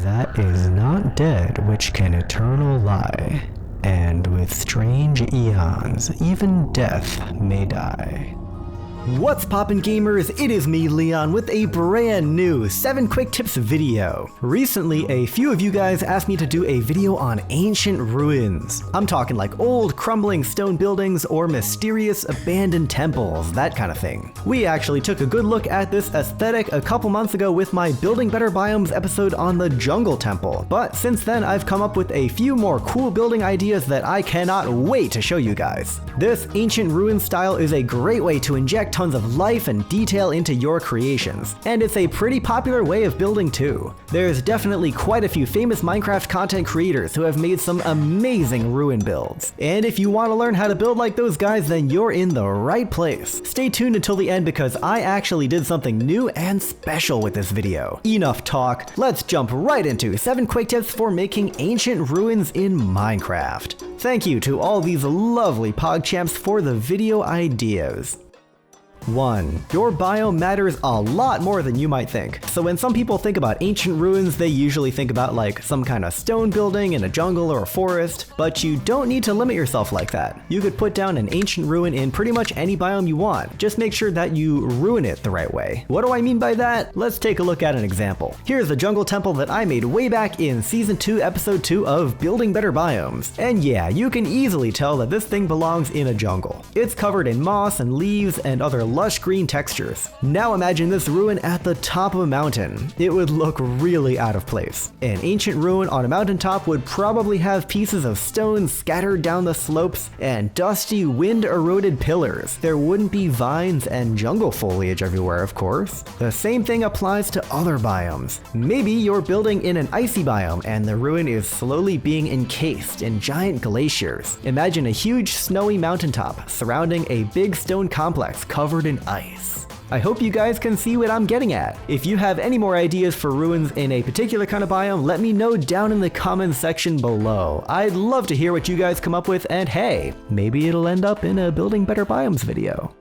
that is not dead which can eternal lie, and with strange eons even death may die. What's poppin' gamers, it is me Leon with a brand new 7 quick tips video. Recently a few of you guys asked me to do a video on ancient ruins. I'm talking like old crumbling stone buildings or mysterious abandoned temples, that kind of thing. We actually took a good look at this aesthetic a couple months ago with my Building Better Biomes episode on the Jungle Temple, but since then I've come up with a few more cool building ideas that I cannot wait to show you guys. This ancient ruin style is a great way to inject tons of life and detail into your creations, and it's a pretty popular way of building too. There's definitely quite a few famous Minecraft content creators who have made some amazing ruin builds, and if you want to learn how to build like those guys, then you're in the right place. Stay tuned until the end because I actually did something new and special with this video. Enough talk, let's jump right into 7 quick tips for making ancient ruins in Minecraft. Thank you to all these lovely PogChamps for the video ideas. 1. Your biome matters a lot more than you might think. So when some people think about ancient ruins, they usually think about like some kind of stone building in a jungle or a forest, but you don't need to limit yourself like that. You could put down an ancient ruin in pretty much any biome you want. Just make sure that you ruin it the right way. What do I mean by that? Let's take a look at an example. Here's the jungle temple that I made way back in season 2 episode 2 of Building Better Biomes. And yeah, you can easily tell that this thing belongs in a jungle. It's covered in moss and leaves and other lush green textures. Now imagine this ruin at the top of a mountain. It would look really out of place. An ancient ruin on a mountaintop would probably have pieces of stone scattered down the slopes and dusty wind-eroded pillars. There wouldn't be vines and jungle foliage everywhere, of course. The same thing applies to other biomes. Maybe you're building in an icy biome and the ruin is slowly being encased in giant glaciers. Imagine a huge snowy mountaintop surrounding a big stone complex covered in ice. I hope you guys can see what I'm getting at. If you have any more ideas for ruins in a particular kind of biome, let me know down in the comments section below. I'd love to hear what you guys come up with, and hey, maybe it'll end up in a Building Better Biomes video.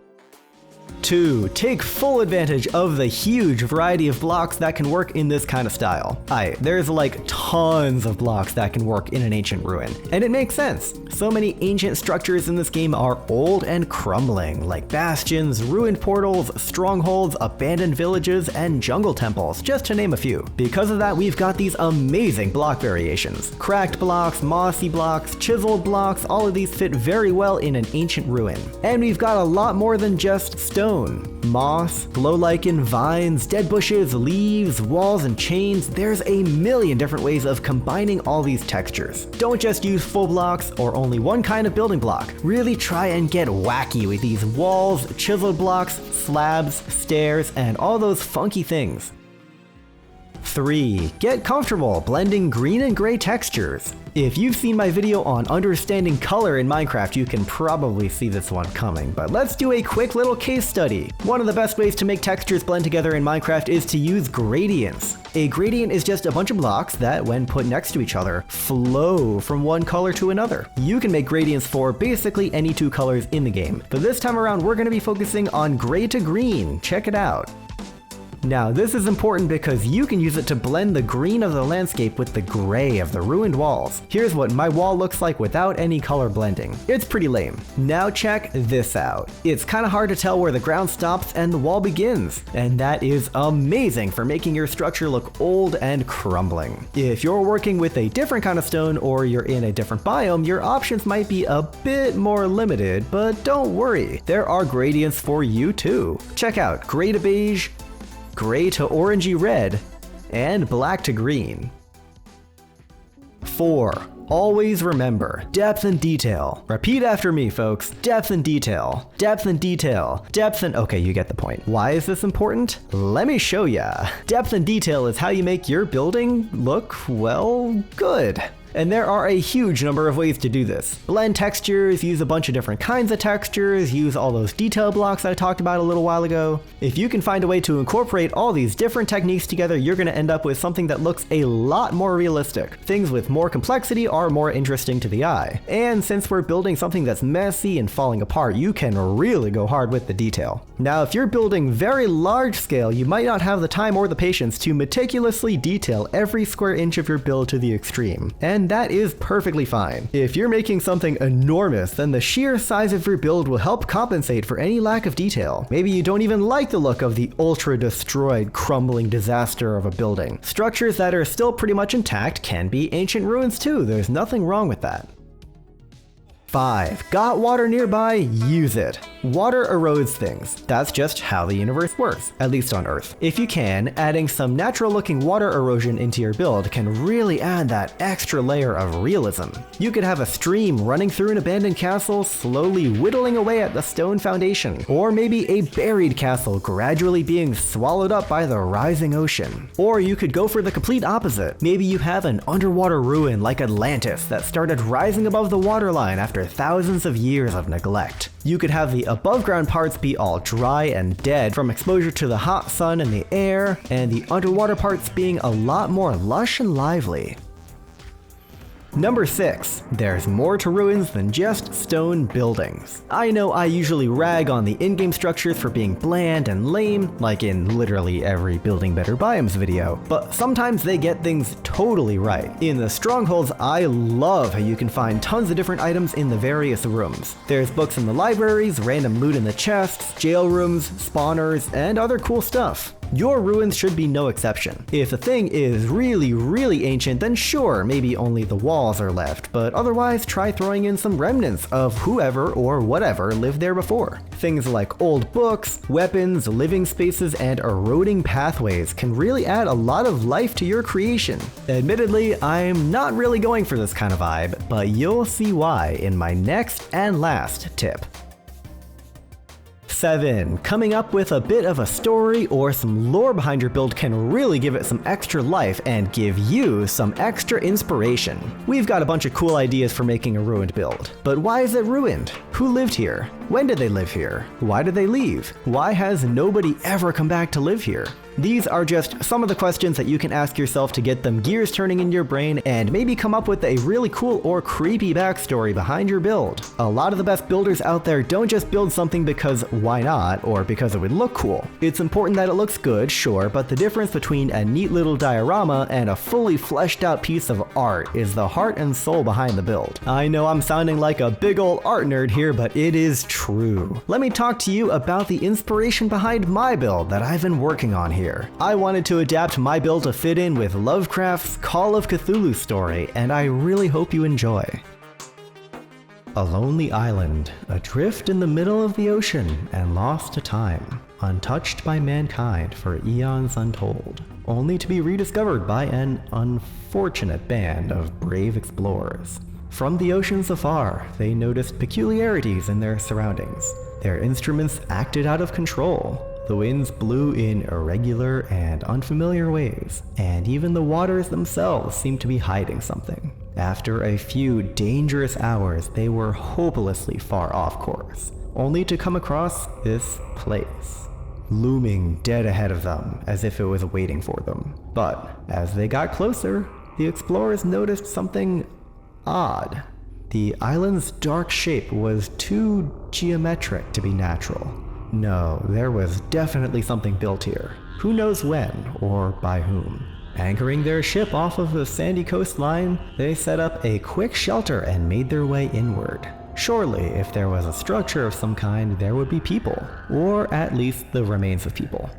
2. Take full advantage of the huge variety of blocks that can work in this kind of style. There's like tons of blocks that can work in an ancient ruin, and it makes sense. So many ancient structures in this game are old and crumbling, like bastions, ruined portals, strongholds, abandoned villages, and jungle temples, just to name a few. Because of that, we've got these amazing block variations. Cracked blocks, mossy blocks, chiseled blocks, all of these fit very well in an ancient ruin. And we've got a lot more than just stone. Moss, glow lichen, vines, dead bushes, leaves, walls, and chains. There's a million different ways of combining all these textures. Don't just use full blocks or only one kind of building block. Really try and get wacky with these walls, chiseled blocks, slabs, stairs, and all those funky things. 3. Get comfortable blending green and gray textures. If you've seen my video on understanding color in Minecraft, you can probably see this one coming, but let's do a quick little case study. One of the best ways to make textures blend together in Minecraft is to use gradients. A gradient is just a bunch of blocks that, when put next to each other, flow from one color to another. You can make gradients for basically any 2 colors in the game, but this time around we're going to be focusing on gray to green. Check it out. Now this is important because you can use it to blend the green of the landscape with the gray of the ruined walls. Here's what my wall looks like without any color blending. It's pretty lame. Now check this out. It's kind of hard to tell where the ground stops and the wall begins, and that is amazing for making your structure look old and crumbling. If you're working with a different kind of stone or you're in a different biome, your options might be a bit more limited, but don't worry, there are gradients for you too. Check out gray to beige, gray to orangey red, and black to green. 4. Always remember, depth and detail. Repeat after me, folks. Depth and detail. Depth and detail. Depth and... Okay, you get the point. Why is this important? Let me show ya. Depth and detail is how you make your building look, well, good. And there are a huge number of ways to do this. Blend textures, use a bunch of different kinds of textures, use all those detail blocks that I talked about a little while ago. If you can find a way to incorporate all these different techniques together, you're going to end up with something that looks a lot more realistic. Things with more complexity are more interesting to the eye. And since we're building something that's messy and falling apart, you can really go hard with the detail. Now, if you're building very large scale, you might not have the time or the patience to meticulously detail every square inch of your build to the extreme. And that is perfectly fine. If you're making something enormous, then the sheer size of your build will help compensate for any lack of detail. Maybe you don't even like the look of the ultra destroyed, crumbling disaster of a building. Structures that are still pretty much intact can be ancient ruins too. There's nothing wrong with that. 5. Got water nearby? Use it. Water erodes things. That's just how the universe works, at least on Earth. If you can, adding some natural looking water erosion into your build can really add that extra layer of realism. You could have a stream running through an abandoned castle, slowly whittling away at the stone foundation. Or maybe a buried castle gradually being swallowed up by the rising ocean. Or you could go for the complete opposite. Maybe you have an underwater ruin like Atlantis that started rising above the waterline after thousands of years of neglect. You could have the above ground parts be all dry and dead from exposure to the hot sun and the air, and the underwater parts being a lot more lush and lively. Number 6. There's more to ruins than just stone buildings. I know I usually rag on the in-game structures for being bland and lame, like in literally every Building Better Biomes video, but sometimes they get things totally right. In the strongholds, I love how you can find tons of different items in the various rooms. There's books in the libraries, random loot in the chests, jail rooms, spawners, and other cool stuff. Your ruins should be no exception. If the thing is really ancient, then sure, maybe only the walls are left, but otherwise try throwing in some remnants of whoever or whatever lived there before. Things like old books, weapons, living spaces, and eroding pathways can really add a lot of life to your creation. Admittedly, I'm not really going for this kind of vibe, but you'll see why in my next and last tip. 7. Coming up with a bit of a story or some lore behind your build can really give it some extra life and give you some extra inspiration. We've got a bunch of cool ideas for making a ruined build, but why is it ruined? Who lived here? When did they live here? Why did they leave? Why has nobody ever come back to live here? These are just some of the questions that you can ask yourself to get them gears turning in your brain and maybe come up with a really cool or creepy backstory behind your build. A lot of the best builders out there don't just build something because why not, or because it would look cool. It's important that it looks good, sure, but the difference between a neat little diorama and a fully fleshed out piece of art is the heart and soul behind the build. I know I'm sounding like a big ol' art nerd here, but it is true. Let me talk to you about the inspiration behind my build that I've been working on here. I wanted to adapt my build to fit in with Lovecraft's Call of Cthulhu story, and I really hope you enjoy. A lonely island, adrift in the middle of the ocean and lost to time, untouched by mankind for eons untold, only to be rediscovered by an unfortunate band of brave explorers. From the oceans afar, they noticed peculiarities in their surroundings. Their instruments acted out of control. The winds blew in irregular and unfamiliar ways, and even the waters themselves seemed to be hiding something. After a few dangerous hours, they were hopelessly far off course, only to come across this place, looming dead ahead of them as if it was waiting for them. But as they got closer, the explorers noticed something odd. The island's dark shape was too geometric to be natural. No, there was definitely something built here. Who knows when, or by whom. Anchoring their ship off of the sandy coastline, they set up a quick shelter and made their way inward. Surely, if there was a structure of some kind, there would be people, or at least the remains of people.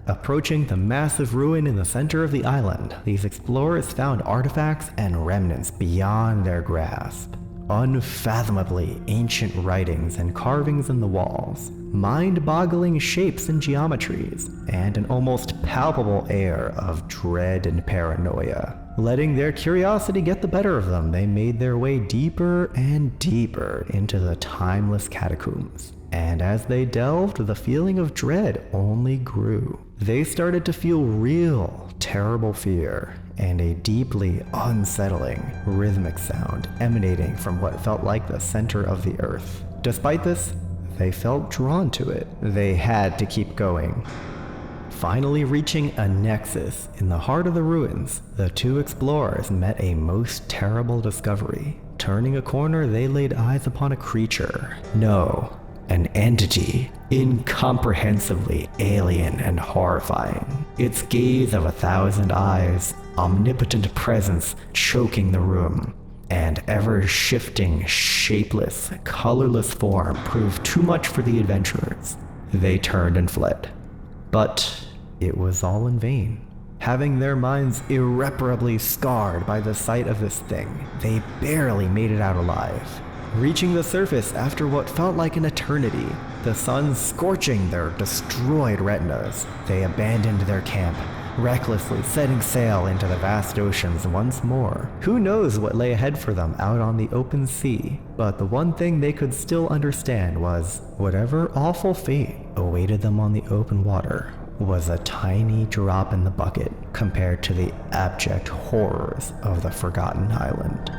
Approaching the massive ruin in the center of the island, these explorers found artifacts and remnants beyond their grasp. Unfathomably ancient writings and carvings in the walls, mind-boggling shapes and geometries, and an almost palpable air of dread and paranoia. Letting their curiosity get the better of them, they made their way deeper and deeper into the timeless catacombs. And as they delved, the feeling of dread only grew. They started to feel real, terrible fear, and a deeply unsettling, rhythmic sound emanating from what felt like the center of the earth. Despite this, they felt drawn to it. They had to keep going. Finally reaching a nexus in the heart of the ruins, the two explorers met a most terrible discovery. Turning a corner, they laid eyes upon a creature. No, an entity, incomprehensibly alien and horrifying. Its gaze of 1,000 eyes, omnipotent presence choking the room, and ever-shifting, shapeless, colorless form proved too much for the adventurers. They turned and fled. But it was all in vain. Having their minds irreparably scarred by the sight of this thing, they barely made it out alive. Reaching the surface after what felt like an eternity, the sun scorching their destroyed retinas, they abandoned their camp, recklessly setting sail into the vast oceans once more. Who knows what lay ahead for them out on the open sea, but the one thing they could still understand was whatever awful fate awaited them on the open water was a tiny drop in the bucket compared to the abject horrors of the Forgotten Island.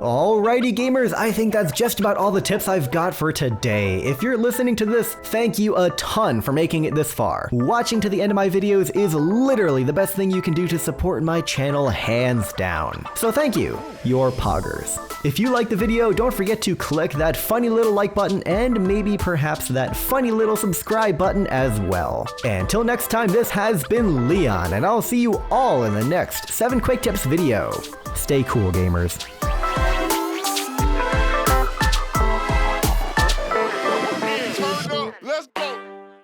Alrighty gamers, I think that's just about all the tips I've got for today. If you're listening to this, thank you a ton for making it this far. Watching to the end of my videos is literally the best thing you can do to support my channel, hands down. So thank you, your poggers. If you liked the video, don't forget to click that funny little like button and maybe perhaps that funny little subscribe button as well. Until next time, this has been Leon, and I'll see you all in the next 7 Quick Tips video. Stay cool, gamers.